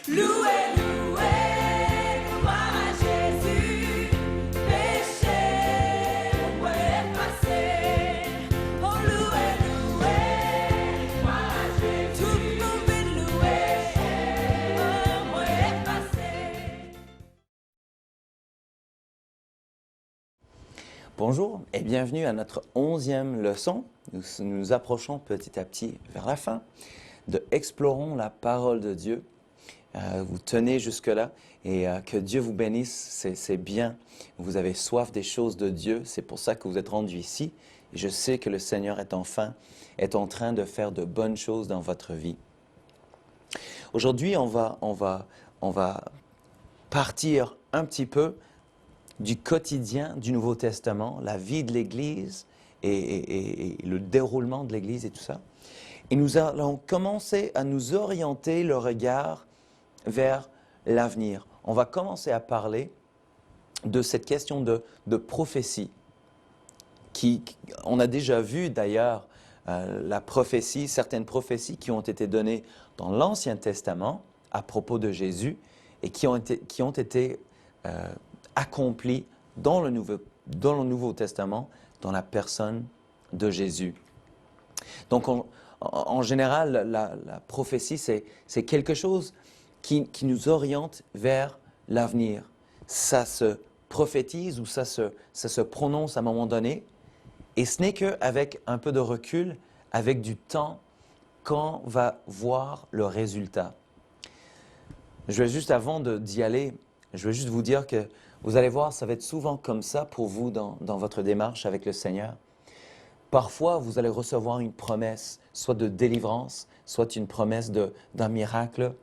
Louez, louez, gloire à Jésus, péché, moi effacé. Oh, louez, louez, gloire à Jésus, tout le monde est loué, oh, moi effacé. Bonjour et bienvenue à notre 11e leçon. Nous nous approchons petit à petit vers la fin de Explorons la parole de Dieu. Vous tenez jusque-là et que Dieu vous bénisse, c'est bien. Vous avez soif des choses de Dieu, c'est pour ça que vous êtes rendus ici. Et je sais que le Seigneur est en train de faire de bonnes choses dans votre vie. Aujourd'hui, on va partir un petit peu du quotidien du Nouveau Testament, la vie de l'Église et le déroulement de l'Église et tout ça. Et nous allons commencer à nous orienter le regard vers l'avenir. On va commencer à parler de cette question de prophétie. On a déjà vu d'ailleurs la prophétie, certaines prophéties qui ont été données dans l'Ancien Testament à propos de Jésus et qui ont été accomplies dans le Nouveau Testament, dans la personne de Jésus. Donc, en général, la prophétie, c'est quelque chose qui nous oriente vers l'avenir. Ça se prophétise ou ça se prononce à un moment donné, et ce n'est qu'avec un peu de recul, avec du temps, qu'on va voir le résultat. Je vais juste, avant d'y aller, je vais juste vous dire que vous allez voir, ça va être souvent comme ça pour vous dans votre démarche avec le Seigneur. Parfois, vous allez recevoir une promesse, soit de délivrance, soit une promesse d'un miracle,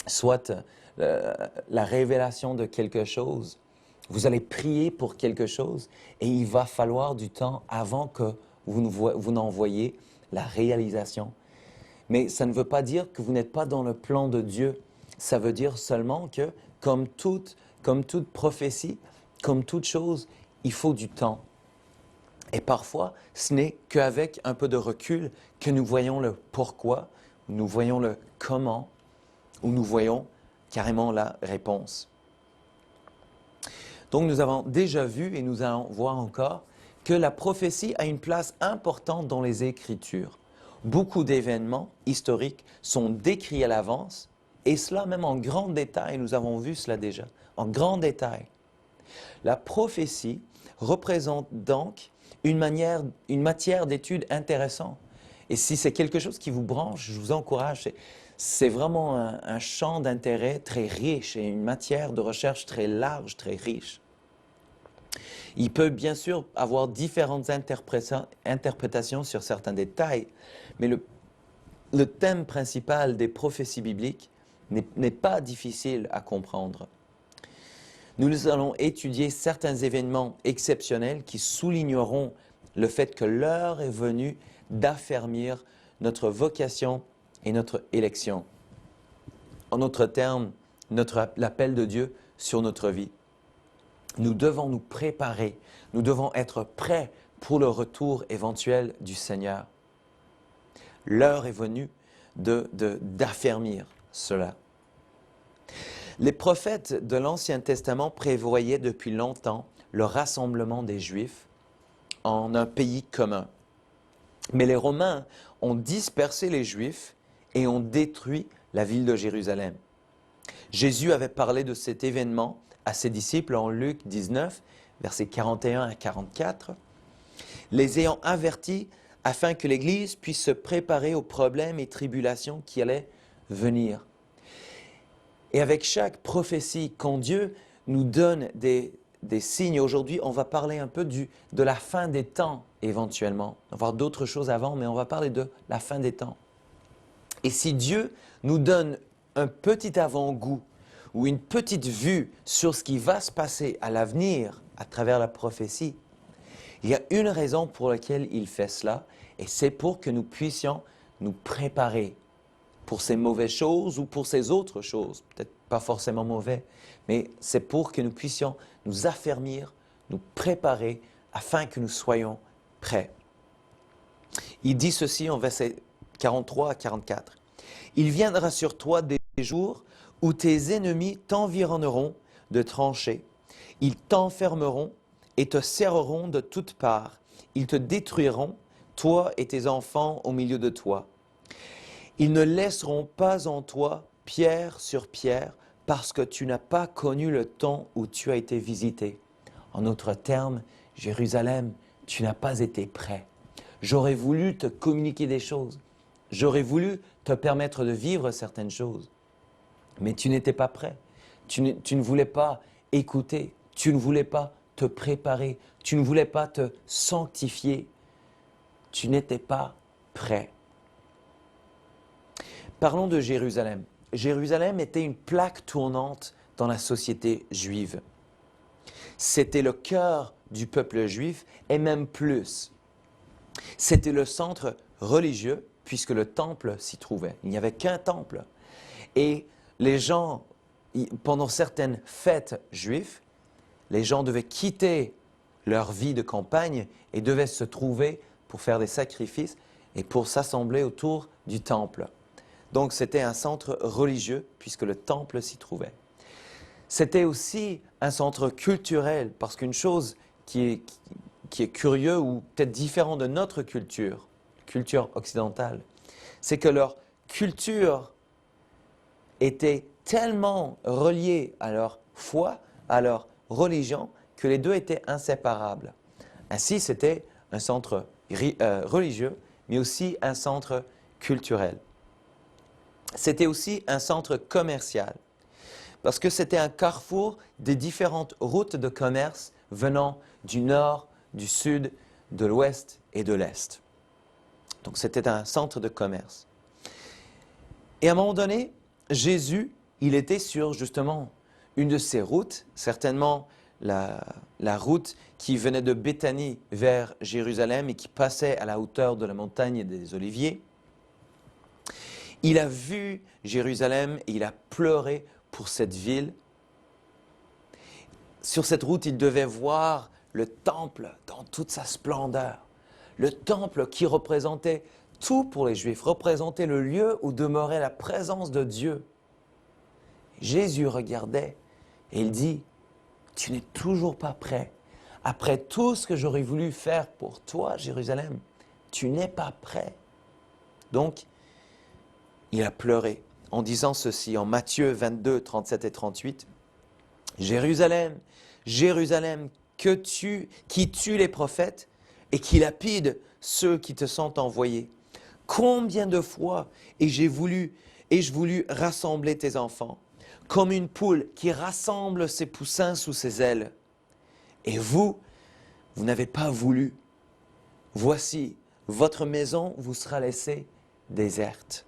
soit la révélation de quelque chose. Vous allez prier pour quelque chose et il va falloir du temps avant que vous n'en voyez la réalisation. Mais ça ne veut pas dire que vous n'êtes pas dans le plan de Dieu. Ça veut dire seulement que, comme toute prophétie, comme toute chose, il faut du temps. Et parfois, ce n'est qu'avec un peu de recul que nous voyons le pourquoi, nous voyons le comment, ou nous voyons carrément la réponse. Donc nous avons déjà vu, et nous allons voir encore, que la prophétie a une place importante dans les Écritures. Beaucoup d'événements historiques sont décrits à l'avance, et cela même en grand détail, nous avons vu cela déjà, en grand détail. La prophétie représente donc une matière d'étude intéressante. Et si c'est quelque chose qui vous branche, je vous encourage. C'est vraiment un champ d'intérêt très riche et une matière de recherche très large, très riche. Il peut bien sûr avoir différentes interprétations sur certains détails, mais le thème principal des prophéties bibliques n'est pas difficile à comprendre. Nous allons étudier certains événements exceptionnels qui souligneront le fait que l'heure est venue d'affermir notre vocation et notre élection. En d'autres termes, l'appel de Dieu sur notre vie. Nous devons nous préparer, nous devons être prêts pour le retour éventuel du Seigneur. L'heure est venue d'affermir cela. Les prophètes de l'Ancien Testament prévoyaient depuis longtemps le rassemblement des Juifs en un pays commun. Mais les Romains ont dispersé les Juifs et ont détruit la ville de Jérusalem. Jésus avait parlé de cet événement à ses disciples en Luc 19, versets 41 à 44, les ayant avertis afin que l'Église puisse se préparer aux problèmes et tribulations qui allaient venir. Et avec chaque prophétie, quand Dieu nous donne des signes, aujourd'hui on va parler un peu de la fin des temps éventuellement. On va voir d'autres choses avant, mais on va parler de la fin des temps. Et si Dieu nous donne un petit avant-goût ou une petite vue sur ce qui va se passer à l'avenir à travers la prophétie, il y a une raison pour laquelle il fait cela, et c'est pour que nous puissions nous préparer pour ces mauvaises choses ou pour ces autres choses, peut-être pas forcément mauvais, mais c'est pour que nous puissions nous affermir, nous préparer afin que nous soyons prêts. Il dit ceci en versets 43 à 44. Il viendra sur toi des jours où tes ennemis t'environneront de tranchées. Ils t'enfermeront et te serreront de toutes parts. Ils te détruiront, toi et tes enfants au milieu de toi. Ils ne laisseront pas en toi pierre sur pierre parce que tu n'as pas connu le temps où tu as été visité. En d'autres termes, Jérusalem, tu n'as pas été prêt. J'aurais voulu te communiquer des choses. J'aurais voulu te permettre de vivre certaines choses. Mais tu n'étais pas prêt. Tu ne voulais pas écouter. Tu ne voulais pas te préparer. Tu ne voulais pas te sanctifier. Tu n'étais pas prêt. Parlons de Jérusalem. Jérusalem était une plaque tournante dans la société juive. C'était le cœur du peuple juif et même plus. C'était le centre religieux puisque le temple s'y trouvait. Il n'y avait qu'un temple. Et les gens, pendant certaines fêtes juives, les gens devaient quitter leur vie de campagne et devaient se trouver pour faire des sacrifices et pour s'assembler autour du temple. Donc c'était un centre religieux puisque le temple s'y trouvait. C'était aussi un centre culturel parce qu'une chose qui est curieuse ou peut-être différente de notre culture occidentale, c'est que leur culture était tellement reliée à leur foi, à leur religion, que les deux étaient inséparables. Ainsi, c'était un centre religieux, mais aussi un centre culturel. C'était aussi un centre commercial, parce que c'était un carrefour des différentes routes de commerce venant du nord, du sud, de l'ouest et de l'est. Donc c'était un centre de commerce. Et à un moment donné, Jésus, il était sur justement une de ces routes, certainement la route qui venait de Béthanie vers Jérusalem et qui passait à la hauteur de la montagne des Oliviers. Il a vu Jérusalem et il a pleuré pour cette ville. Sur cette route, il devait voir le temple dans toute sa splendeur. Le temple qui représentait tout pour les Juifs, représentait le lieu où demeurait la présence de Dieu. Jésus regardait et il dit, « Tu n'es toujours pas prêt. Après tout ce que j'aurais voulu faire pour toi, Jérusalem, tu n'es pas prêt. » Donc, il a pleuré en disant ceci en Matthieu 22, 37 et 38. « Jérusalem, Jérusalem, qui tue les prophètes et qui lapide ceux qui te sont envoyés. Combien de fois ai-je voulu rassembler tes enfants, comme une poule qui rassemble ses poussins sous ses ailes. Et vous n'avez pas voulu. Voici, votre maison vous sera laissée déserte. »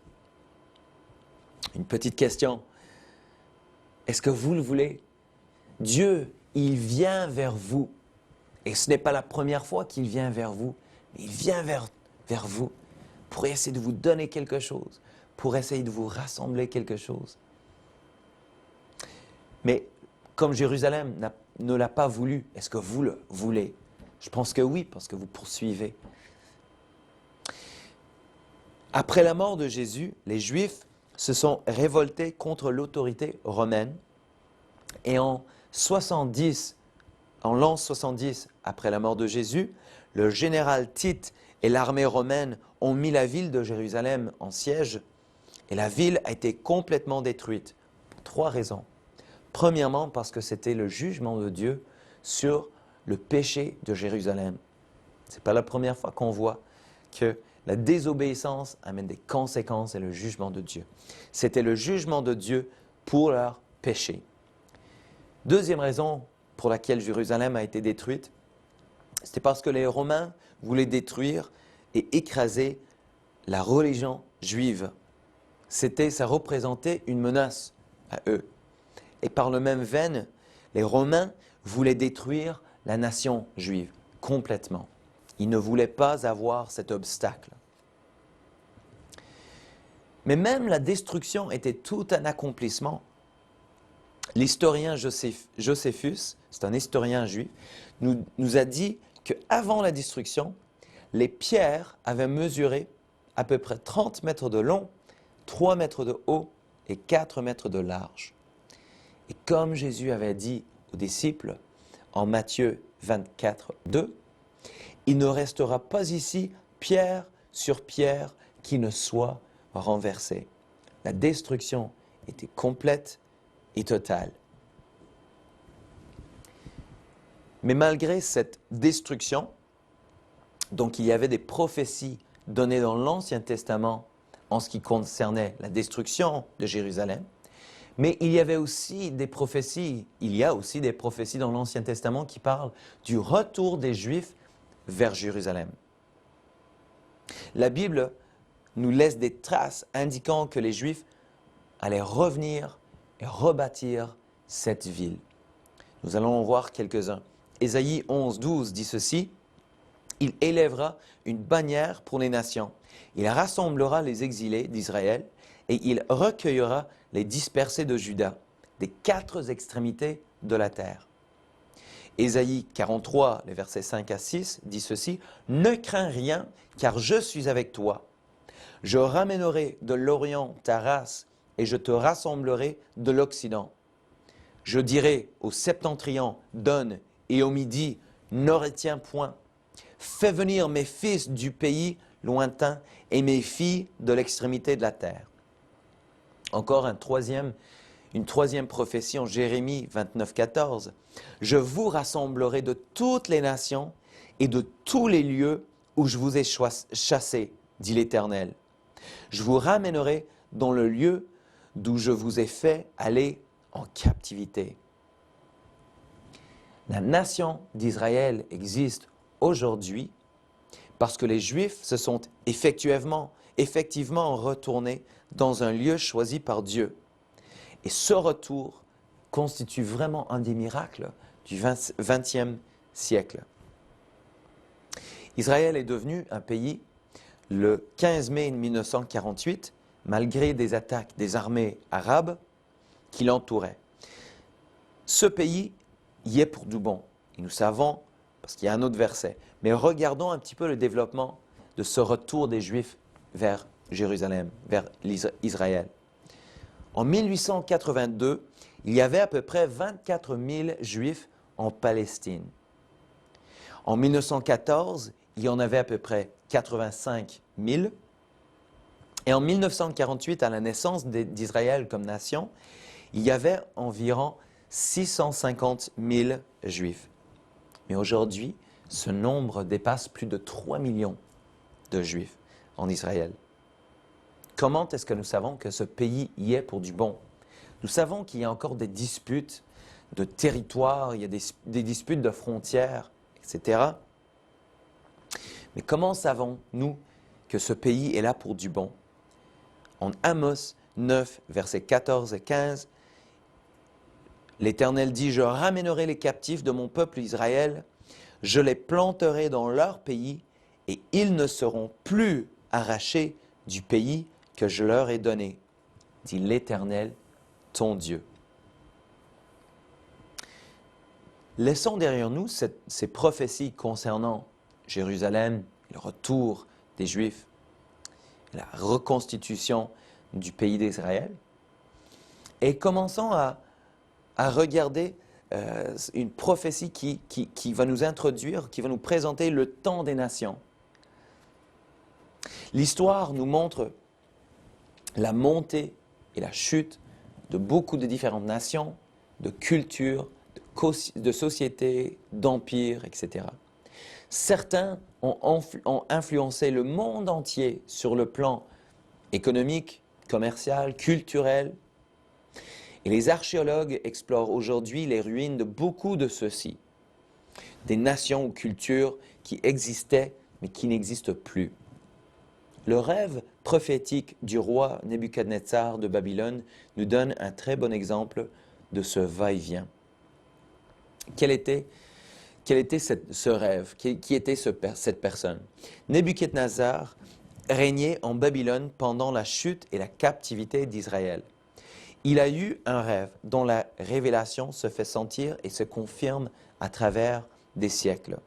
Une petite question. Est-ce que vous le voulez? Dieu, il vient vers vous. Et ce n'est pas la première fois qu'il vient vers vous. Mais il vient vers vous pour essayer de vous donner quelque chose, pour essayer de vous rassembler quelque chose. Mais comme Jérusalem ne l'a pas voulu, est-ce que vous le voulez? Je pense que oui, parce que vous poursuivez. Après la mort de Jésus, les Juifs se sont révoltés contre l'autorité romaine. Et en l'an 70, après la mort de Jésus, le général Tite et l'armée romaine ont mis la ville de Jérusalem en siège. Et la ville a été complètement détruite pour 3 raisons. Premièrement, parce que c'était le jugement de Dieu sur le péché de Jérusalem. Ce n'est pas la première fois qu'on voit que la désobéissance amène des conséquences et le jugement de Dieu. C'était le jugement de Dieu pour leur péché. Deuxième raison pour laquelle Jérusalem a été détruite, c'était parce que les Romains voulaient détruire et écraser la religion juive. Ça représentait une menace à eux. Et par le même veine, les Romains voulaient détruire la nation juive complètement. Ils ne voulaient pas avoir cet obstacle. Mais même la destruction était tout un accomplissement. L'historien Joséphus, c'est un historien juif, nous a dit qu'avant la destruction, les pierres avaient mesuré à peu près 30 mètres de long, 3 mètres de haut et 4 mètres de large. Et comme Jésus avait dit aux disciples en Matthieu 24, 2, il ne restera pas ici pierre sur pierre qui ne soit renversée. La destruction était complète et totale. Mais malgré cette destruction, donc il y avait des prophéties données dans l'Ancien Testament en ce qui concernait la destruction de Jérusalem, mais il y a aussi des prophéties dans l'Ancien Testament qui parlent du retour des Juifs vers Jérusalem. La Bible nous laisse des traces indiquant que les Juifs allaient revenir et rebâtir cette ville. Nous allons en voir quelques-uns. Ésaïe 11, 12 dit ceci, « Il élèvera une bannière pour les nations. Il rassemblera les exilés d'Israël et il recueillera les dispersés de Juda, des 4 extrémités de la terre. » Ésaïe 43, les versets 5 à 6 dit ceci, « Ne crains rien, car je suis avec toi. Je ramènerai de l'Orient ta race et je te rassemblerai de l'Occident. Je dirai au septentrion, donne, et au midi, ne retiens point. Fais venir mes fils du pays lointain et mes filles de l'extrémité de la terre. » Encore une troisième prophétie en Jérémie 29, 14. « Je vous rassemblerai de toutes les nations et de tous les lieux où je vous ai chassés, dit l'Éternel. Je vous ramènerai dans le lieu d'où je vous ai fait aller en captivité. » La nation d'Israël existe aujourd'hui parce que les Juifs se sont effectivement retournés dans un lieu choisi par Dieu. Et ce retour constitue vraiment un des miracles du XXe siècle. Israël est devenu un pays le 15 mai 1948, malgré des attaques des armées arabes qui l'entouraient. Ce pays y est pour du bon. Et nous savons, parce qu'il y a un autre verset, mais regardons un petit peu le développement de ce retour des Juifs vers Jérusalem, vers Israël. En 1882, il y avait à peu près 24 000 Juifs en Palestine. En 1914, il y en avait à peu près 85 000. Et en 1948, à la naissance d'Israël comme nation, il y avait environ 650 000 Juifs. Mais aujourd'hui, ce nombre dépasse plus de 3 millions de Juifs en Israël. Comment est-ce que nous savons que ce pays y est pour du bon? Nous savons qu'il y a encore des disputes de territoire, il y a des disputes de frontières, etc. Mais comment savons-nous que ce pays est là pour du bon? En Amos 9, versets 14 et 15, l'Éternel dit « Je ramènerai les captifs de mon peuple Israël, je les planterai dans leur pays, et ils ne seront plus arrachés du pays que je leur ai donné, dit l'Éternel, ton Dieu. » Laissons derrière nous ces prophéties concernant Jérusalem, le retour des Juifs, la reconstitution du pays d'Israël, et commençons à regarder une prophétie qui va nous introduire, qui va nous présenter le temps des nations. L'histoire nous montre la montée et la chute de beaucoup de différentes nations, de cultures, de sociétés, d'empires, etc. Certains ont influencé le monde entier sur le plan économique, commercial, culturel. Et les archéologues explorent aujourd'hui les ruines de beaucoup de ceux-ci. Des nations ou cultures qui existaient mais qui n'existent plus. Le rêve prophétique du roi Nebuchadnezzar de Babylone nous donne un très bon exemple de ce va-et-vient. Quel était ce rêve? Qui était cette personne? Nebuchadnezzar régnait en Babylone pendant la chute et la captivité d'Israël. Il a eu un rêve dont la révélation se fait sentir et se confirme à travers des siècles.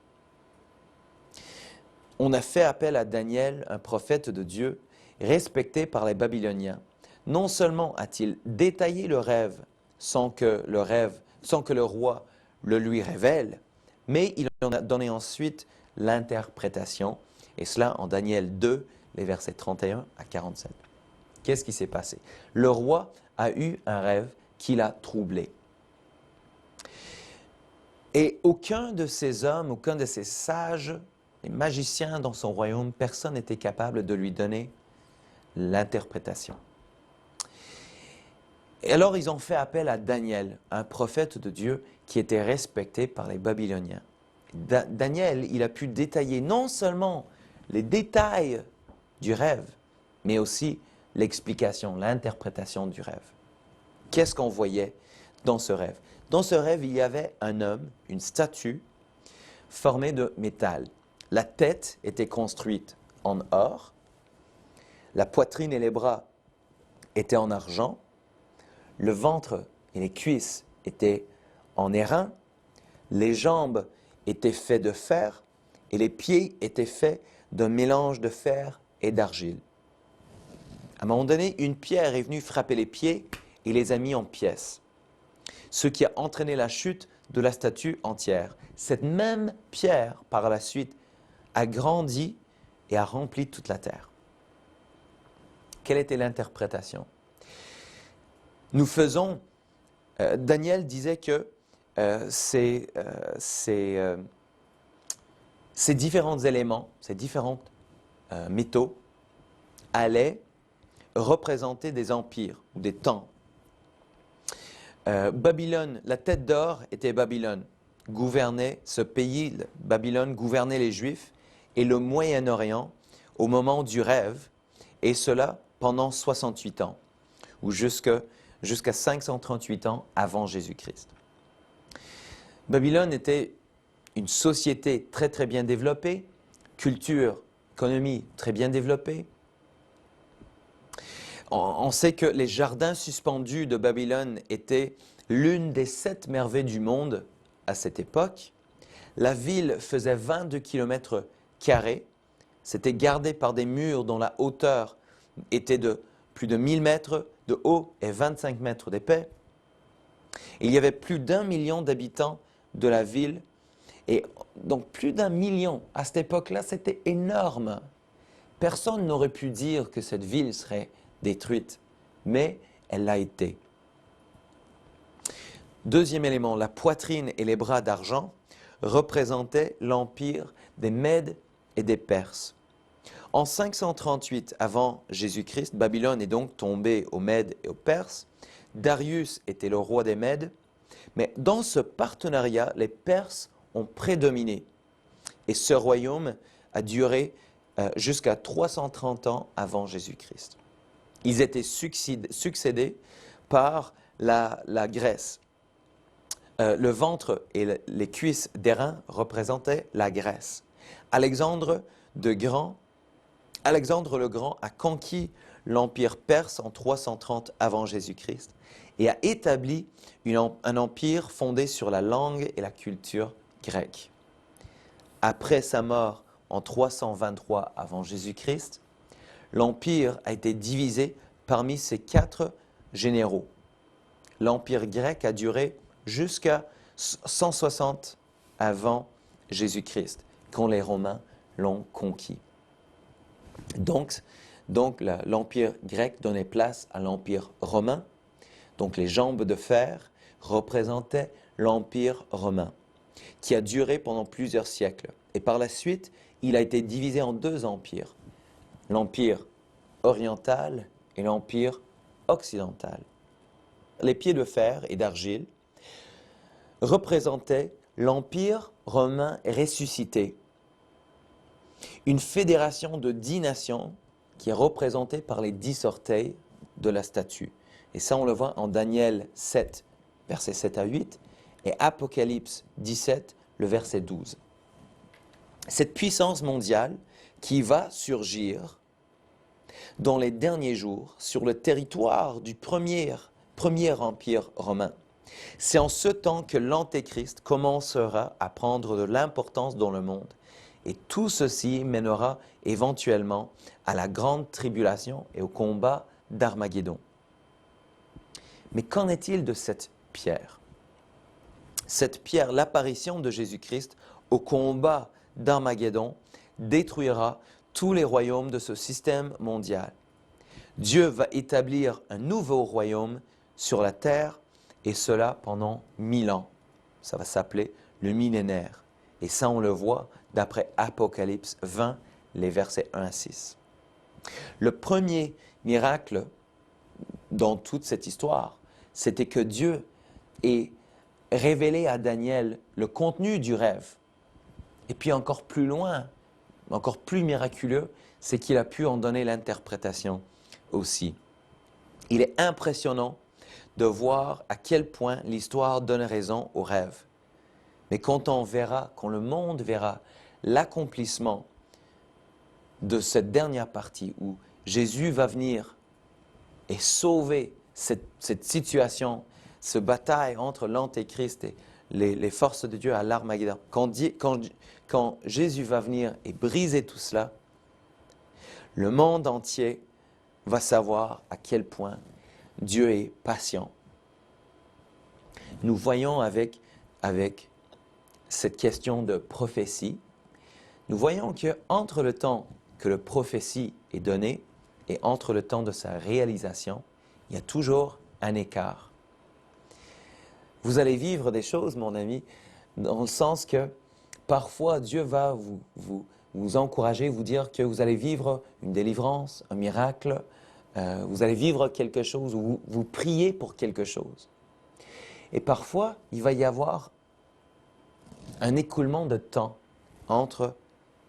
On a fait appel à Daniel, un prophète de Dieu, respecté par les Babyloniens. non seulement a-t-il détaillé le rêve sans que le roi le lui révèle, mais il en a donné ensuite l'interprétation, et cela en Daniel 2, les versets 31 à 47. Qu'est-ce qui s'est passé? Le roi a eu un rêve qui l'a troublé. Et aucun de ces hommes, aucun de ces sages, les magiciens dans son royaume, personne n'était capable de lui donner l'interprétation. Et alors ils ont fait appel à Daniel, un prophète de Dieu qui était respecté par les Babyloniens. Daniel, il a pu détailler non seulement les détails du rêve, mais aussi l'explication, l'interprétation du rêve. Qu'est-ce qu'on voyait dans ce rêve? Dans ce rêve, il y avait un homme, une statue, formée de métal. La tête était construite en or, la poitrine et les bras étaient en argent, le ventre et les cuisses étaient en airain, les jambes étaient faites de fer et les pieds étaient faits d'un mélange de fer et d'argile. À un moment donné, une pierre est venue frapper les pieds et les a mis en pièces, ce qui a entraîné la chute de la statue entière. Cette même pierre, par la suite, a grandi et a rempli toute la terre. Quelle était l'interprétation? Daniel disait que ces différents éléments, ces différents métaux allaient représenter des empires ou des temps. Babylone, la tête d'or était Babylone, gouvernait ce pays, Babylone gouvernait les Juifs et le Moyen-Orient au moment du rêve, et cela pendant 68 ans, ou jusqu'à 538 ans avant Jésus-Christ. Babylone était une société très très bien développée, culture, économie très bien développée. On sait que les jardins suspendus de Babylone étaient l'une des 7 merveilles du monde à cette époque. La ville faisait 22 km². C'était gardé par des murs dont la hauteur était de plus de 1000 mètres de haut et 25 mètres d'épais. Il y avait plus d'1 million d'habitants de la ville. Et donc plus d'1 million, à cette époque-là, c'était énorme. Personne n'aurait pu dire que cette ville serait détruite, mais elle l'a été. Deuxième élément, la poitrine et les bras d'argent représentaient l'empire des Mèdes et des Perses. En 538 avant Jésus-Christ, Babylone est donc tombée aux Mèdes et aux Perses. Darius était le roi des Mèdes, mais dans ce partenariat, les Perses ont prédominé. Et ce royaume a duré jusqu'à 330 ans avant Jésus-Christ. Ils étaient succédés par la Grèce. Le ventre et les cuisses d'airain représentaient la Grèce. Alexandre le Grand a conquis l'empire perse en 330 avant Jésus-Christ et a établi un empire fondé sur la langue et la culture grecque. Après sa mort en 323 avant Jésus-Christ, l'empire a été divisé parmi ses 4 généraux. L'empire grec a duré jusqu'à 160 avant Jésus-Christ, quand les Romains l'ont conquis. Donc l'empire grec donnait place à l'empire romain. Donc les jambes de fer représentaient l'empire romain, qui a duré pendant plusieurs siècles. Et par la suite, il a été divisé en 2 empires, l'empire oriental et l'empire occidental. Les pieds de fer et d'argile représentaient l'empire romain ressuscité, une fédération de 10 nations qui est représentée par les 10 orteils de la statue. Et ça, on le voit en Daniel 7, versets 7 à 8, et Apocalypse 17, le verset 12. Cette puissance mondiale qui va surgir dans les derniers jours sur le territoire du premier empire romain. C'est en ce temps que l'Antéchrist commencera à prendre de l'importance dans le monde. Et tout ceci mènera éventuellement à la grande tribulation et au combat d'Armageddon. Mais qu'en est-il de cette pierre? Cette pierre, l'apparition de Jésus-Christ au combat d'Armageddon, détruira tous les royaumes de ce système mondial. Dieu va établir un nouveau royaume sur la terre, et cela pendant 1000 ans. Ça va s'appeler le millénaire. Et ça, on le voit d'après Apocalypse 20, les versets 1 à 6. Le premier miracle dans toute cette histoire, c'était que Dieu ait révélé à Daniel le contenu du rêve. Et puis encore plus loin, encore plus miraculeux, c'est qu'il a pu en donner l'interprétation aussi. Il est impressionnant de voir à quel point l'histoire donne raison aux rêves. Mais quand le monde verra l'accomplissement de cette dernière partie où Jésus va venir et sauver cette situation, cette bataille entre l'Antéchrist et les forces de Dieu à l'Armageddon, quand Jésus va venir et briser tout cela, le monde entier va savoir à quel point Dieu est patient. Nous voyons avec cette question de prophétie, nous voyons qu'entre le temps que la prophétie est donnée et entre le temps de sa réalisation, il y a toujours un écart. Vous allez vivre des choses, mon ami, dans le sens que parfois Dieu va vous encourager, vous dire que vous allez vivre une délivrance, un miracle, vous allez vivre quelque chose, ou vous priez pour quelque chose. Et parfois, il va y avoir un écoulement de temps entre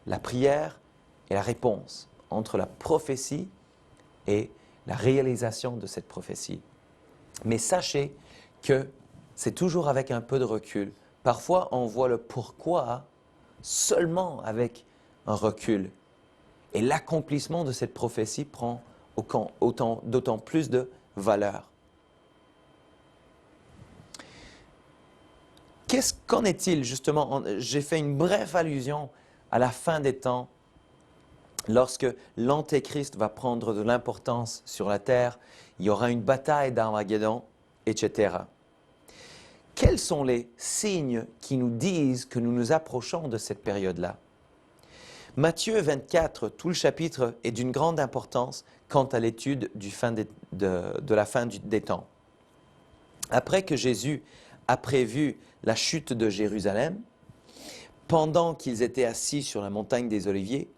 la prière et la réponse, entre la prophétie et la réalisation de cette prophétie. Mais sachez que c'est toujours avec un peu de recul. Parfois, on voit le pourquoi seulement avec un recul. Et l'accomplissement de cette prophétie prend d'autant plus de valeur. Qu'en est-il justement? J'ai fait une brève allusion à la fin des temps, lorsque l'Antéchrist va prendre de l'importance sur la terre, il y aura une bataille d'Armageddon, etc. Quels sont les signes qui nous disent que nous nous approchons de cette période-là? Matthieu 24, tout le chapitre est d'une grande importance quant à l'étude de la fin des temps. Après que Jésus a prévu la chute de Jérusalem, pendant qu'ils étaient assis sur la montagne des Oliviers,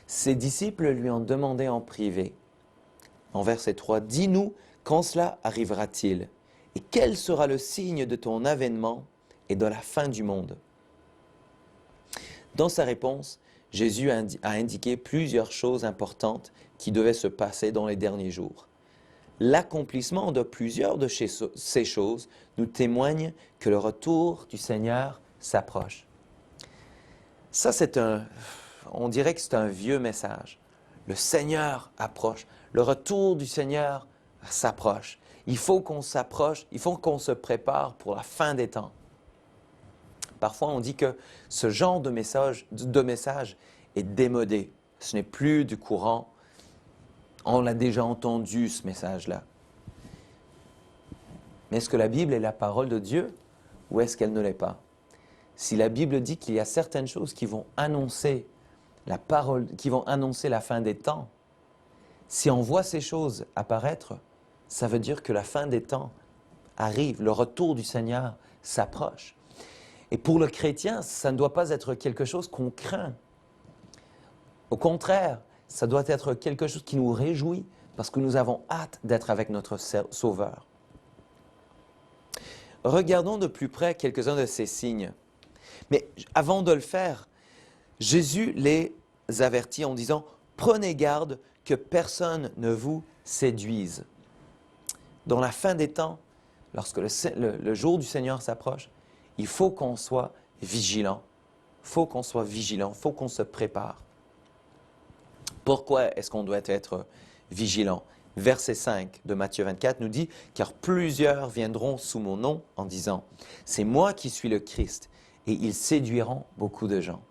ses disciples lui ont demandé en privé, en verset 3, « Dis-nous, quand cela arrivera-t-il? Et quel sera le signe de ton avènement et de la fin du monde ?» Dans sa réponse, Jésus a indiqué plusieurs choses importantes qui devaient se passer dans les derniers jours. L'accomplissement de plusieurs de ces choses nous témoigne que le retour du Seigneur s'approche. Ça, on dirait que c'est un vieux message. Le Seigneur approche. Le retour du Seigneur s'approche. Il faut qu'on s'approche, il faut qu'on se prépare pour la fin des temps. Parfois, on dit que ce genre de message est démodé. Ce n'est plus du courant. On l'a déjà entendu, ce message-là. Mais est-ce que la Bible est la parole de Dieu ou est-ce qu'elle ne l'est pas? Si la Bible dit qu'il y a certaines choses qui vont annoncer la fin des temps, si on voit ces choses apparaître, ça veut dire que la fin des temps arrive, le retour du Seigneur s'approche. Et pour le chrétien, ça ne doit pas être quelque chose qu'on craint. Au contraire, ça doit être quelque chose qui nous réjouit parce que nous avons hâte d'être avec notre Sauveur. Regardons de plus près quelques-uns de ces signes. Mais avant de le faire, Jésus les avertit en disant « Prenez garde que personne ne vous séduise ». Dans la fin des temps, lorsque le jour du Seigneur s'approche, il faut qu'on soit vigilant. Il faut qu'on soit vigilant, il faut qu'on se prépare. Pourquoi est-ce qu'on doit être vigilant? Verset 5 de Matthieu 24 nous dit « Car plusieurs viendront sous mon nom en disant « C'est moi qui suis le Christ » et ils séduiront beaucoup de gens. »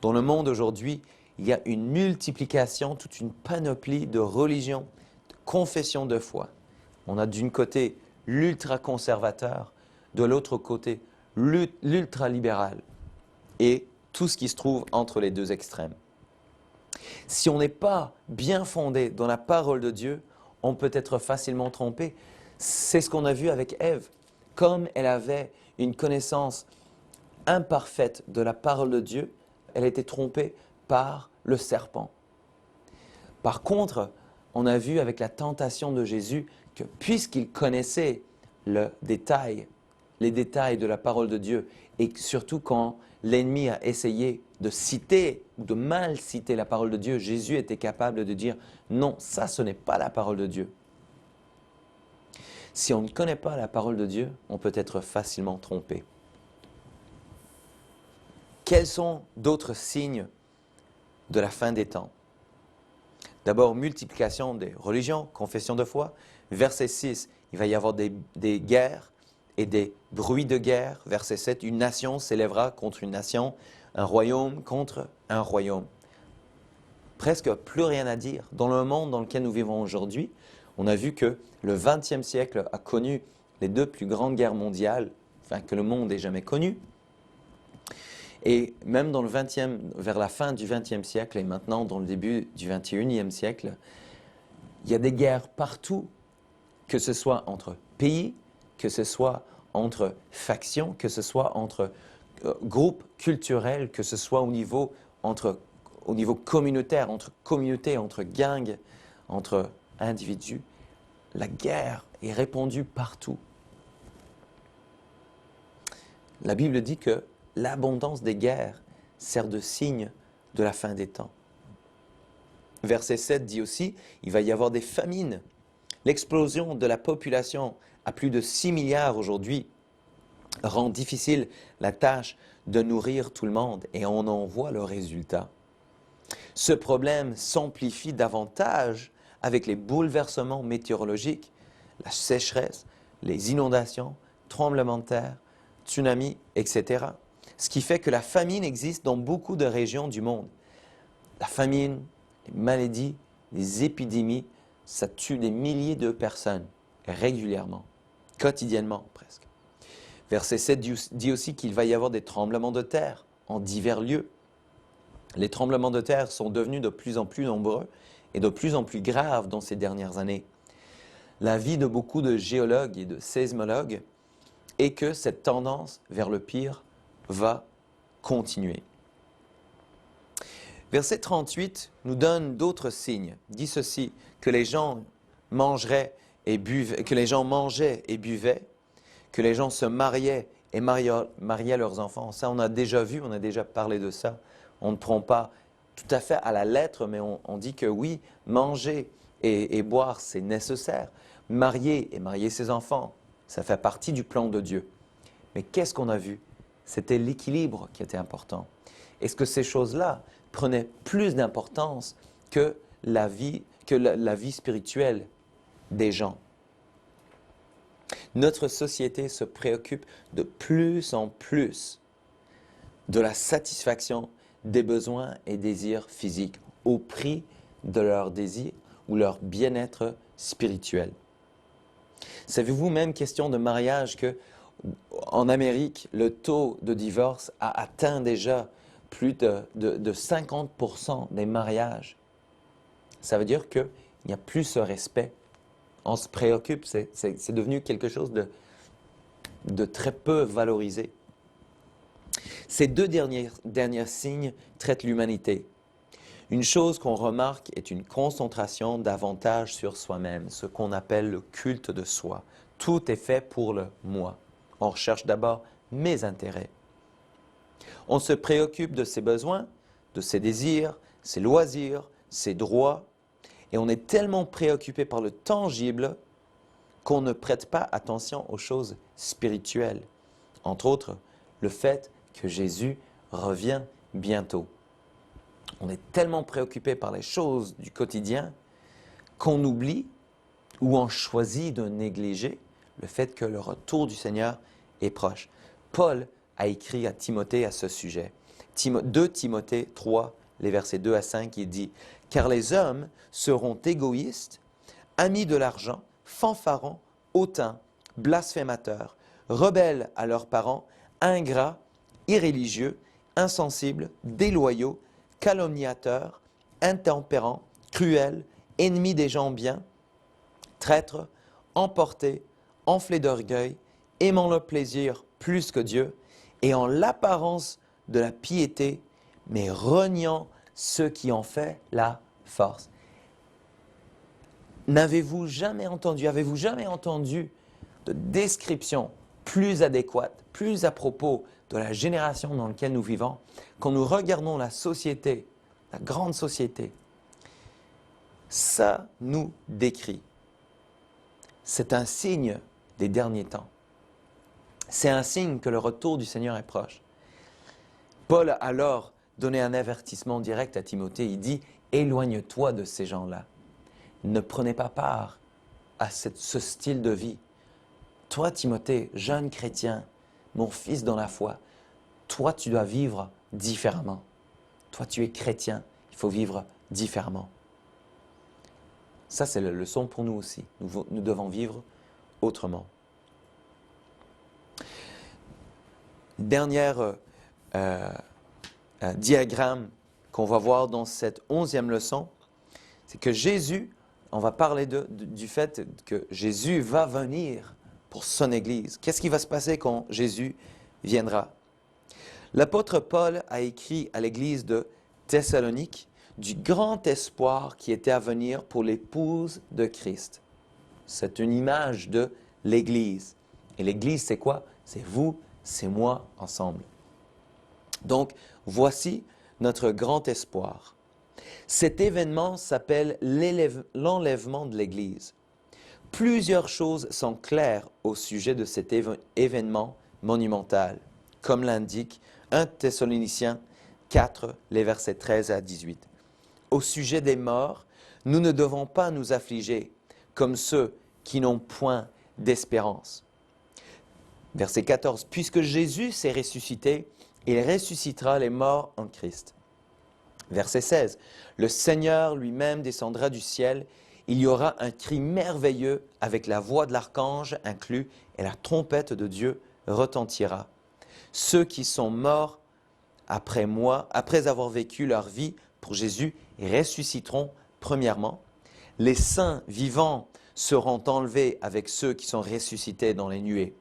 Dans le monde aujourd'hui, il y a une multiplication, toute une panoplie de religions, de confessions de foi. On a d'un côté l'ultra-conservateur, de l'autre côté l'ultra-libéral et tout ce qui se trouve entre les deux extrêmes. Si on n'est pas bien fondé dans la parole de Dieu, on peut être facilement trompé. C'est ce qu'on a vu avec Ève. Comme elle avait une connaissance imparfaite de la parole de Dieu, elle était trompée par le serpent. Par contre, on a vu avec la tentation de Jésus que puisqu'il connaissait les détails de la parole de Dieu, et surtout quand l'ennemi a essayé de citer ou de mal citer la parole de Dieu, Jésus était capable de dire « Non, ça ce n'est pas la parole de Dieu ». Si on ne connaît pas la parole de Dieu, on peut être facilement trompé. Quels sont d'autres signes de la fin des temps? D'abord, multiplication des religions, confession de foi. Verset 6, il va y avoir des guerres et des bruits de guerre. Verset 7, une nation s'élèvera contre une nation, un royaume contre un royaume. Presque plus rien à dire. Dans le monde dans lequel nous vivons aujourd'hui, on a vu que le XXe siècle a connu les deux plus grandes guerres mondiales, que le monde ait jamais connues. Et même vers la fin du XXe siècle et maintenant dans le début du XXIe siècle, il y a des guerres partout, que ce soit entre pays, que ce soit entre factions, que ce soit entre groupes culturels, que ce soit au niveau communautaire, entre communautés, entre gangs, entre individus. La guerre est répandue partout. La Bible dit que l'abondance des guerres sert de signe de la fin des temps. Verset 7 dit aussi, il va y avoir des famines. L'explosion de la population à plus de 6 milliards aujourd'hui rend difficile la tâche de nourrir tout le monde et on en voit le résultat. Ce problème s'amplifie davantage avec les bouleversements météorologiques, la sécheresse, les inondations, tremblements de terre, tsunamis, etc. Ce qui fait que la famine existe dans beaucoup de régions du monde. La famine, les maladies, les épidémies, ça tue des milliers de personnes régulièrement, quotidiennement presque. Verset 7 dit aussi qu'il va y avoir des tremblements de terre en divers lieux. Les tremblements de terre sont devenus de plus en plus nombreux et de plus en plus graves dans ces dernières années. L'avis de beaucoup de géologues et de sismologues est que cette tendance vers le pire va continuer. Verset 38 nous donne d'autres signes. Il dit ceci, que les gens mangeaient et buvaient, que les gens mangeaient et buvaient, que les gens se mariaient et mariaient leurs enfants. Ça, on a déjà vu, on a déjà parlé de ça. On ne prend pas tout à fait à la lettre, mais on dit que oui, manger et boire, c'est nécessaire. Marier et marier ses enfants, ça fait partie du plan de Dieu. Mais qu'est-ce qu'on a vu? C'était l'équilibre qui était important. Est-ce que ces choses-là prenaient plus d'importance que la vie spirituelle des gens? Notre société se préoccupe de plus en plus de la satisfaction des besoins et désirs physiques au prix de leurs désirs ou leur bien-être spirituel. Savez-vous, même question de mariage, que en Amérique, le taux de divorce a atteint déjà plus de 50% des mariages. Ça veut dire qu'il n'y a plus ce respect. On se préoccupe, c'est devenu quelque chose de très peu valorisé. Ces deux derniers signes traitent l'humanité. Une chose qu'on remarque est une concentration davantage sur soi-même, ce qu'on appelle le culte de soi. Tout est fait pour le moi. On recherche d'abord mes intérêts. On se préoccupe de ses besoins, de ses désirs, ses loisirs, ses droits, et on est tellement préoccupé par le tangible qu'on ne prête pas attention aux choses spirituelles. Entre autres, le fait que Jésus revient bientôt. On est tellement préoccupé par les choses du quotidien qu'on oublie ou on choisit de négliger le fait que le retour du Seigneur est proche. Paul a écrit à Timothée à ce sujet. 2 Timothée 3, les versets 2 à 5, il dit « Car les hommes seront égoïstes, amis de l'argent, fanfarons, hautains, blasphémateurs, rebelles à leurs parents, ingrats, irréligieux, insensibles, déloyaux, calomniateurs, intempérants, cruels, ennemis des gens bien, traîtres, emportés, enflés d'orgueil, aimant le plaisir plus que Dieu, et en l'apparence de la piété, mais reniant ce qui en fait la force. Avez-vous jamais entendu de description plus adéquate, plus à propos de la génération dans laquelle nous vivons, quand nous regardons la société, la grande société, ça nous décrit. C'est un signe des derniers temps. C'est un signe que le retour du Seigneur est proche. Paul a alors donné un avertissement direct à Timothée. Il dit « Éloigne-toi de ces gens-là. Ne prenez pas part à ce style de vie. Toi, Timothée, jeune chrétien, mon fils dans la foi, toi, tu dois vivre différemment. Toi, tu es chrétien, il faut vivre différemment. » Ça, c'est la leçon pour nous aussi. Nous devons vivre autrement. Dernier diagramme qu'on va voir dans cette 11e leçon, c'est que Jésus, on va parler du fait que Jésus va venir pour son Église. Qu'est-ce qui va se passer quand Jésus viendra? L'apôtre Paul a écrit à l'Église de Thessalonique du grand espoir qui était à venir pour l'épouse de Christ. C'est une image de l'Église. Et l'Église, c'est quoi? C'est vous, c'est moi, ensemble. Donc, voici notre grand espoir. Cet événement s'appelle l'enlèvement de l'Église. Plusieurs choses sont claires au sujet de cet événement monumental, comme l'indique 1 Thessaloniciens 4, les versets 13 à 18. Au sujet des morts, nous ne devons pas nous affliger comme ceux qui n'ont point d'espérance. Verset 14, puisque Jésus s'est ressuscité, il ressuscitera les morts en Christ. Verset 16, le Seigneur lui-même descendra du ciel, il y aura un cri merveilleux avec la voix de l'archange inclus et la trompette de Dieu retentira. Ceux qui sont morts après avoir vécu leur vie pour Jésus, ressusciteront premièrement. Les saints vivants seront enlevés avec ceux qui sont ressuscités dans les nuées.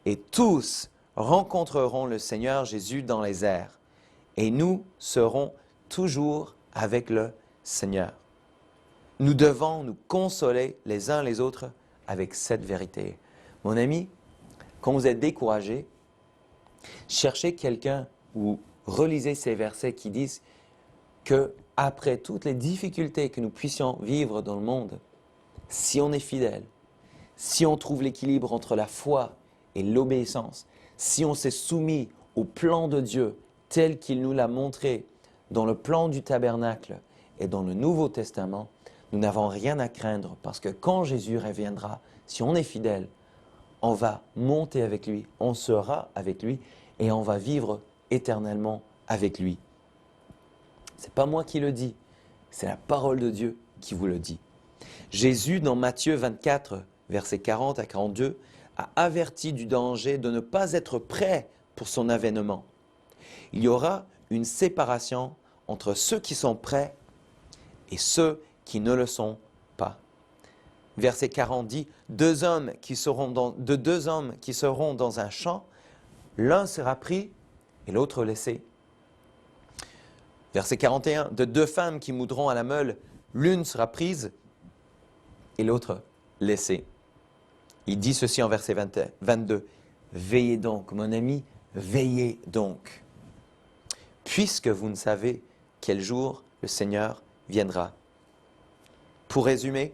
Et tous rencontreront le Seigneur Jésus dans les airs. Et nous serons toujours avec le Seigneur. Nous devons nous consoler les uns les autres avec cette vérité. Mon ami, quand vous êtes découragé, cherchez quelqu'un ou relisez ces versets qui disent que après toutes les difficultés que nous puissions vivre dans le monde, si on est fidèle, si on trouve l'équilibre entre la foi et l'obéissance, si on s'est soumis au plan de Dieu tel qu'il nous l'a montré dans le plan du tabernacle et dans le Nouveau Testament, nous n'avons rien à craindre parce que quand Jésus reviendra, si on est fidèle, on va monter avec lui, on sera avec lui et on va vivre éternellement avec lui. Ce n'est pas moi qui le dis, c'est la parole de Dieu qui vous le dit. Jésus, dans Matthieu 24, versets 40 à 42, a averti du danger de ne pas être prêt pour son avènement. Il y aura une séparation entre ceux qui sont prêts et ceux qui ne le sont pas. Verset 40 dit, deux hommes qui seront dans un champ, l'un sera pris et l'autre laissé. Verset 41, de deux femmes qui moudront à la meule, l'une sera prise et l'autre laissée. Il dit ceci en verset 22, veillez donc, mon ami, veillez donc, puisque vous ne savez quel jour le Seigneur viendra. Pour résumer,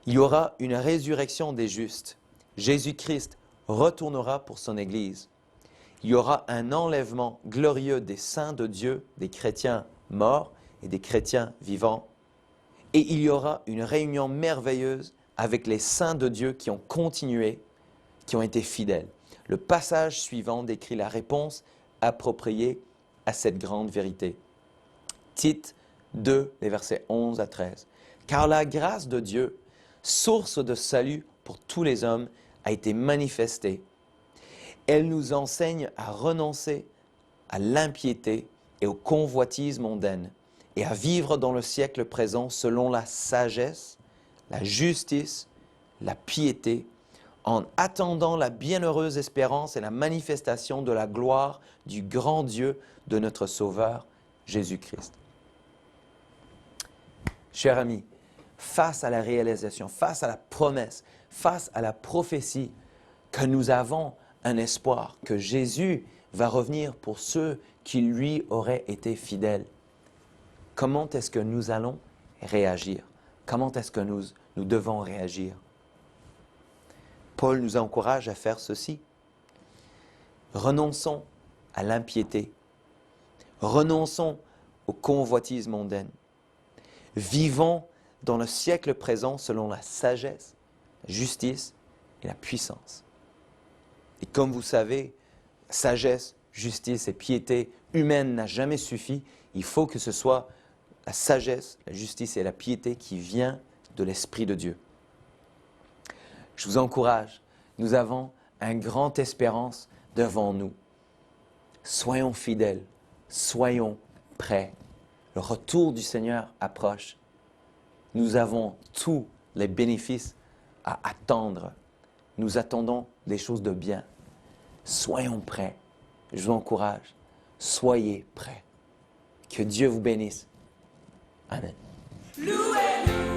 il y aura une résurrection des justes. Jésus-Christ retournera pour son Église. Il y aura un enlèvement glorieux des saints de Dieu, des chrétiens morts et des chrétiens vivants. Et il y aura une réunion merveilleuse avec les saints de Dieu qui ont continué, qui ont été fidèles. Le passage suivant décrit la réponse appropriée à cette grande vérité. Tite 2, les versets 11 à 13. Car la grâce de Dieu source de salut pour tous les hommes, a été manifestée. Elle nous enseigne à renoncer à l'impiété et aux convoitises mondaines et à vivre dans le siècle présent selon la sagesse, la justice, la piété, en attendant la bienheureuse espérance et la manifestation de la gloire du grand Dieu de notre Sauveur, Jésus-Christ. Chers amis, face à la réalisation, face à la promesse, face à la prophétie, que nous avons un espoir, que Jésus va revenir pour ceux qui lui auraient été fidèles. Comment est-ce que nous allons réagir? Comment est-ce que nous devons réagir? Paul nous encourage à faire ceci. Renonçons à l'impiété. Renonçons aux convoitises mondaines. Vivons dans le siècle présent selon la sagesse, la justice et la puissance. Et comme vous savez, sagesse, justice et piété humaine n'a jamais suffi. Il faut que ce soit la sagesse, la justice et la piété qui vient de l'Esprit de Dieu. Je vous encourage, nous avons une grande espérance devant nous. Soyons fidèles, soyons prêts. Le retour du Seigneur approche. Nous avons tous les bénéfices à attendre. Nous attendons des choses de bien. Soyons prêts. Je vous encourage. Soyez prêts. Que Dieu vous bénisse. Amen. Louez, louez.